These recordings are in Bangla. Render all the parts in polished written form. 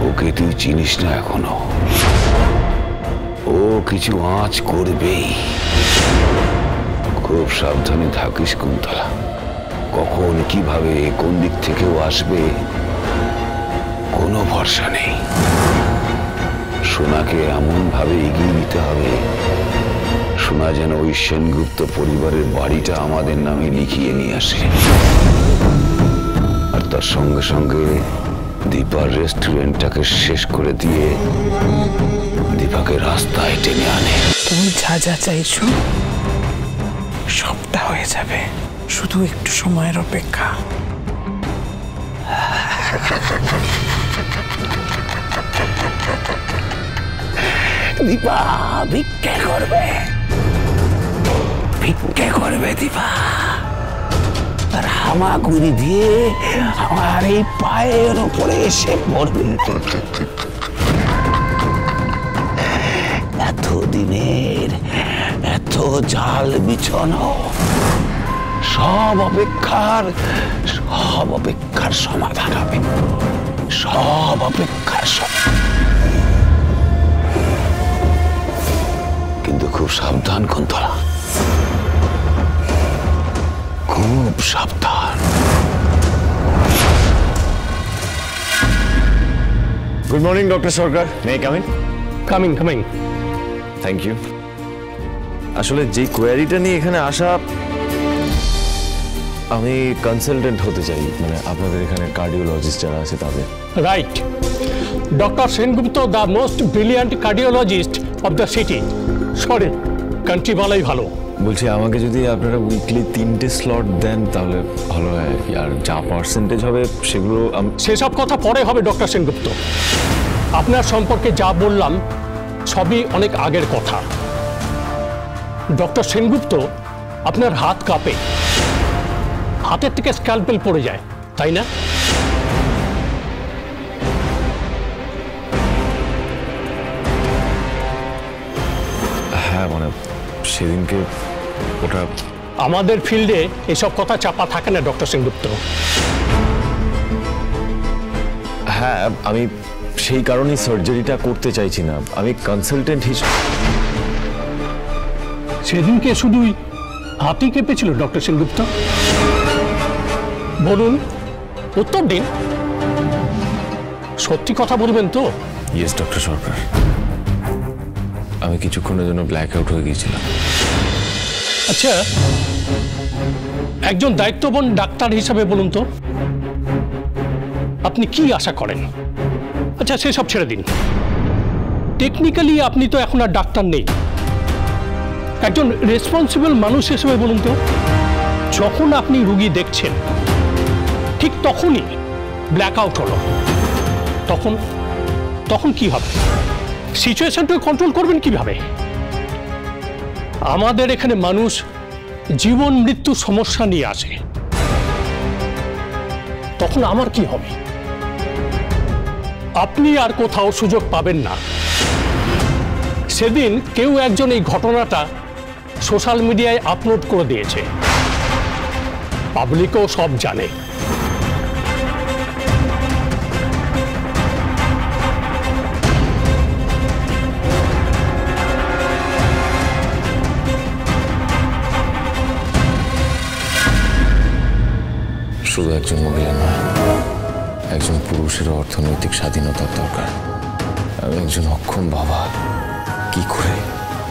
ওকে তুই চিনিস না এখনো। ও কিছু আঁচ করবেই। খুব সাবধানে থাকিস কুন্তলা। কখন কিভাবে কোন দিক থেকেও আসবে কোনো ভরসা নেই। সোনাকে এমন ভাবে এগিয়ে দিতে হবে, সোনা যেন ওই সেনগুপ্ত পরিবারের বাড়িটা আমাদের নামে লিখিয়ে নিয়ে আসে, আর তার সঙ্গে সঙ্গে দীপার রেস্টুরেন্টটাকে শেষ করে দিয়ে দীপাকে রাস্তায় টেনে আনে। তুমি যা যা চাইছো সবটা হয়ে যাবে, শুধু একটু সময়ের অপেক্ষা। দীপা ভিক্ষে করবে, ভিক্ষে করবে দীপা, আর হামাগুড়ি দিয়ে আমার এই পায়ের উপরে এসে পড়বে। এতদিনের এত জাল বিছানো সব অপেক্ষার সমাধান হবে, সব অপেক্ষার কিন্তু খুব সাবধান কুন্তলা, খুব সাবধান। Good morning doctor Sarkar, may I come in? Coming coming. Thank you. আসলে যে কোয়ারিটা নিয়ে এখানে আসা, আমি কনসালটেন্ট হতে চাই, মানে আপনাদের এখানে কার্ডিওলজিস্ট যারা আছে তাদের। Right, doctor Sengupta the most brilliant cardiologist of the city. Sorry, country বলাই ভালো। বলছি আমাকে যদি আপনারা উইকলি 3টে স্লট দেন তাহলে ভালো হয়, আর যা পার্সেন্টেজ হবে সেগুলো সেসব কথা পরে হবে ডক্টর সেনগুপ্ত। আপনার সম্পর্কে যা বললাম সবই অনেক আগের কথা। ডক্টর সেনগুপ্ত, আপনার হাত কাঁপে, হাতের থেকে স্ক্যালপেল পড়ে যায়, তাই না? হ্যাঁ, মানে সেদিনকে ওটা আমাদের ফিল্ডে এসব কথা চাপা থাকে না ডক্টর সেনগুপ্ত। হ্যাঁ, আমি সেই কারণেই সার্জারিটা করতে চাইছি না। আমি কনসালটেন্ট হিসেবে। সেদিনকে শুধুই হাতই কেঁপেছিল ডক্টর সেনগুপ্ত? বলুন, উত্তর দিন। সত্যি কথা বলবেন তো? ইয়েস ডক্টর সরকার, আমি কিছুক্ষণের জন্য ব্ল্যাক আউট হয়ে গিয়েছিলাম। আচ্ছা, একজন দায়িত্ববান ডাক্তার হিসাবে বলুন তো, আপনি কি আশা করেন? আচ্ছা, সেসব ছেড়ে দিন। টেকনিক্যালি আপনি তো এখন আর ডাক্তার নেই। একজন রেসপন্সিবল মানুষ হিসেবে বলুন তো, যখন আপনি রুগী দেখছেন ঠিক তখনই ব্ল্যাক আউট হলো, তখন কি হবে? সিচুয়েশনটা কন্ট্রোল করবেন কিভাবে? আমাদের এখানে মানুষ জীবন মৃত্যু সমস্যা নিয়ে আসে, তখন আমার কি হবে? আপনি আর কোথাও সুযোগ পাবেন না। সেদিন কেউ একজন এই ঘটনাটা সোশ্যাল মিডিয়ায় আপলোড করে দিয়েছে, পাবলিকও সব জানে। শুধু একজন মহিলা নয়, একজন পুরুষের অর্থনৈতিক স্বাধীনতার দরকার। আমি একজন অক্ষম বাবা,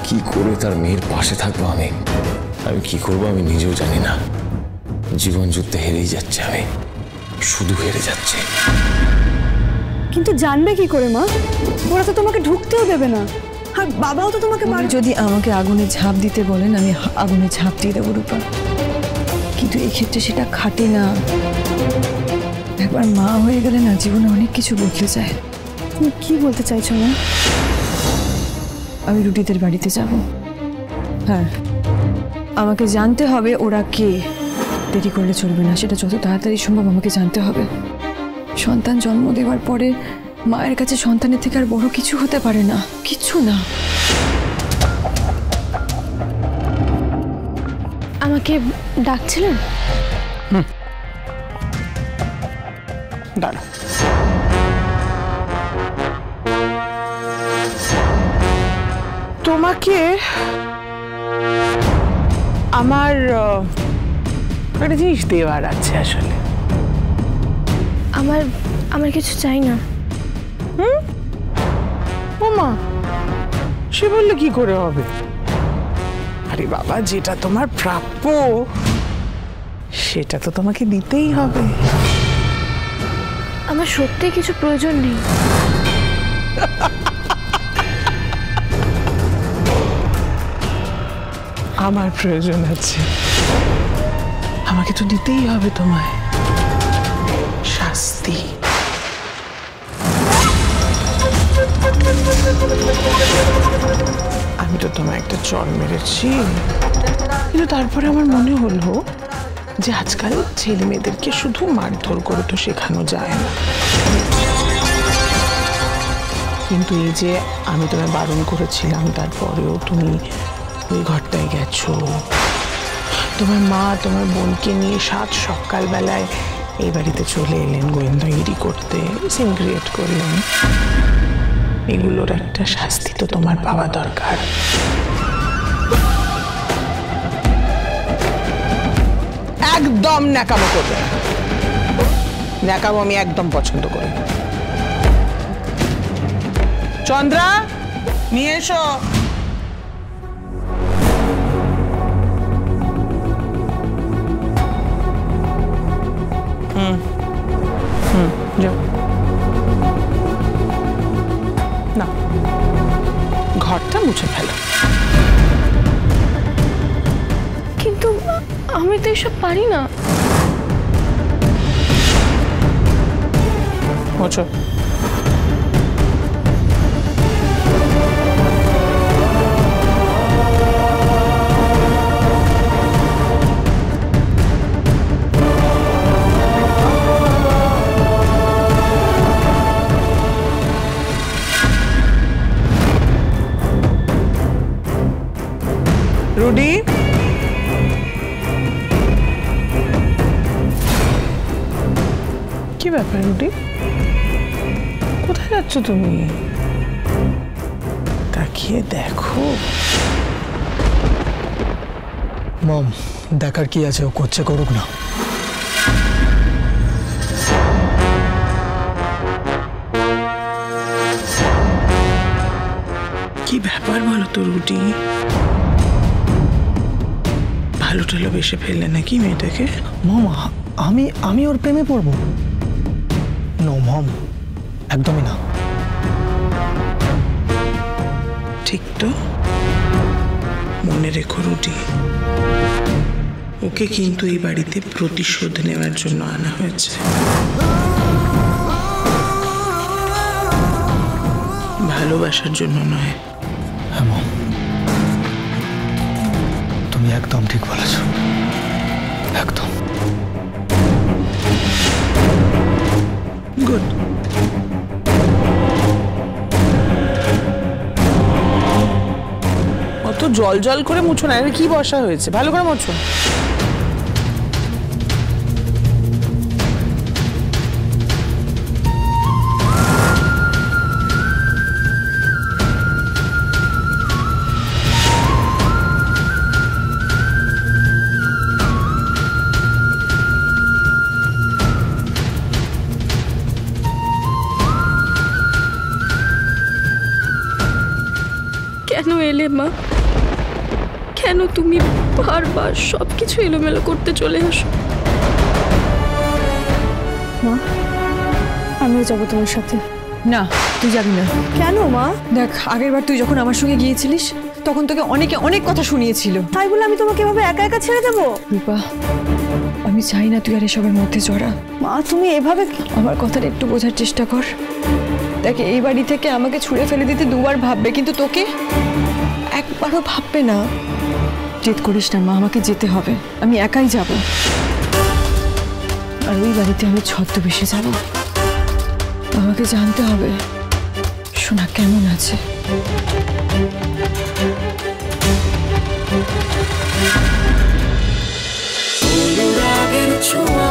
কি করে তার মেয়ের পাশে থাকবো? আমি কি করবো আমি নিজেও জানি না। জীবন যুদ্ধে হেরেই যাচ্ছে, আমি শুধু হেরে যাচ্ছে। কিন্তু জানবে কি করে মা? ওরা তো তোমাকে ঢুকতেও দেবে না, আর বাবাও তো তোমাকে যদি আমাকে আগুনে ঝাঁপ দিতে বলেন আমি আগুনে ঝাঁপ দিয়ে দেবো রূপা, কিন্তু এই ক্ষেত্রে সেটা খাটে না। একবার মা হয়ে গেলে না জীবনে অনেক কিছু বদলে যায়। তুমি কি বলতে চাইছো মা? আমি রুটিদের বাড়িতে যাব। হ্যাঁ, আমাকে জানতে হবে ওরা কে। দেরি করলে চলবে না, সেটা যত তাড়াতাড়ি সম্ভব আমাকে জানতে হবে। সন্তান জন্ম দেওয়ার পরে মায়ের কাছে সন্তানের থেকে আর বড় কিছু হতে পারে না, কিছু না। আমাকে ডাকছিলেন? দাঁড়া, তোমাকে আমার একটা জিনিস দেওয়ার আছে আসলে। আমার কিছু চাই না। ওমা, সে বললে কি করে হবে? আরে বাবা, যেটা তোমার প্রাপ্য সেটা তো তোমাকে দিতেই হবে। আমার সত্যি কিছু প্রয়োজন নেই। আমার প্রয়োজন আছে, আমাকে তো দিতেই হবে তোমায় শাস্তি। আমি তো তোমায় একটা চড় মেরেছি, কিন্তু তারপরে আমার মনে হলো যে আজকাল ছেলে মেয়েদেরকে শুধু মারধর করে তো শেখানো যায় না। কিন্তু এই যে আমি তোমায় বারণ করেছিলাম, তারপরেও তুমি ওই ঘরটায় গেছো। তোমার মা তোমার বোনকে নিয়ে সাত সকালবেলায় এই বাড়িতে চলে এলেন গোয়েন্দাগিরি করতে, সিন ক্রিয়েট করলেন। এগুলোর একটা শাস্তি তো তোমার পাওয়া দরকার। একদম ন্যাকামো করবে না, ন্যাকামো আমি একদম পছন্দ করি। চন্দ্রা, নিয়ে এসো। যাও না, ঘরটা মুছে ফেলো। কিন্তু আমি তো এসব পারি না। মুছো। রুডি, কি ব্যাপার রুডি, কোথায় যাচ্ছ তুমি? তাকিয়ে দেখো। মম, দেখার কি আছে, ও করছে করুক না। কি ব্যাপার বলো তো রুডি, ভালো টালো বেসে ফেললে নাকি মেয়েটাকে? মম, আমি ওর প্রেমে পড়বো? নো মম, একদমই না। ঠিক তো, মনে রেখো রুডি, ওকে কিন্তু এই বাড়িতে প্রতিশোধ নেওয়ার জন্য আনা হয়েছে, ভালোবাসার জন্য নয়। হ্যাঁ মম, তুমি একদম ঠিক বলেছ, একদম। গুড। অত জল জল করে মুছো না, এর কি বসা হয়েছে, ভালো করে মুছো। কেন এলে মা? কেন তুমি বারবার সবকিছু এলোমেলো করতে চলে আসো? মা, আমিও যাবো তোমার সাথে। না, তুই যাবি না। কেন মা? দেখ, আগেরবার তুই যখন আমার সঙ্গে গিয়েছিলিস তখন তোকে অনেকে অনেক কথা শুনিয়েছিল। তাই বলে আমি তোমাকে এভাবে একা একা ছেড়ে দেবো? রূপা, আমি চাই না তুই আর এসবের মধ্যে জড়া। মা, তুমি এভাবে আমার কথাটা একটু বোঝার চেষ্টা কর। দেখ, এই বাড়ি থেকে আমাকে ছুঁড়ে ফেলে দিতে দুবার ভাববে, কিন্তু তোকে একবারও ভাববে না। জেদ করিস না মা, আমাকে যেতে হবে, আমি একাই যাব। আর ওই বাড়িতে আমি ছদ্মবেশে যাব। আমাকে জানতে হবে সোনা কেমন আছে। ছোঁয়া